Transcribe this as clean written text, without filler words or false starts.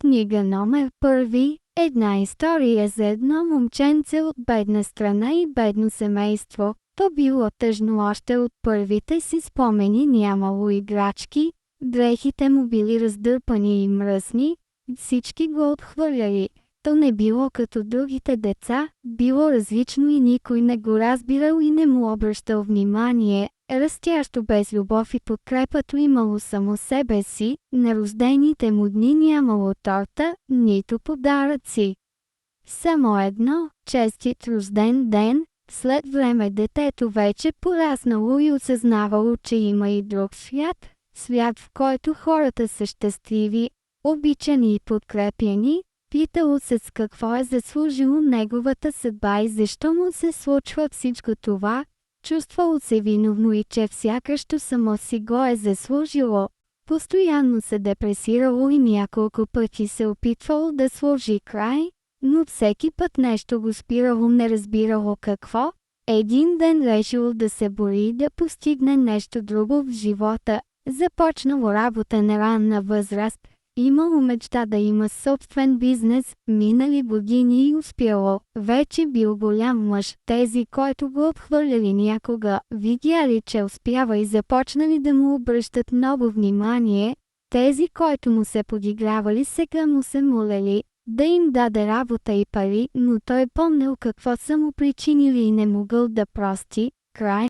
Книга номер 1. Една история за едно момченце от бедна страна и бедно семейство. То било тъжно още от първите си спомени, нямало играчки, дрехите му били раздърпани и мръсни, всички го отхвърляли. То не било като другите деца, било различно и никой не го разбирал и не му обръщал внимание. Растящо без любов и подкрепато имало само себе си, на рождените му дни нямало торта, нито подаръци. Само едно, честит рожден ден. След време детето вече пораснало и осъзнавало, че има и друг свят, свят, в който хората са щастливи, обичани и подкрепяни. Питало се с какво е заслужило неговата съдба и защо му се случва всичко това. Чувствало се виновно и че всякащо само си го е заслужило. Постоянно се депресирало и няколко пъти се опитвало да сложи край, но всеки път нещо го спирало, не разбирало какво. Един ден решило да се бори и да постигне нещо друго в живота. Започнало работа на ранна възраст. Имало мечта да има собствен бизнес, минали години и успяло. Вече бил голям мъж. Тези, които го отхвърляли някога, видяли, че успява и започнали да му обръщат много внимание. Тези, които му се подигравали, сега му се молели да им даде работа и пари, но той помнил какво са му причинили и не могъл да прости. Край.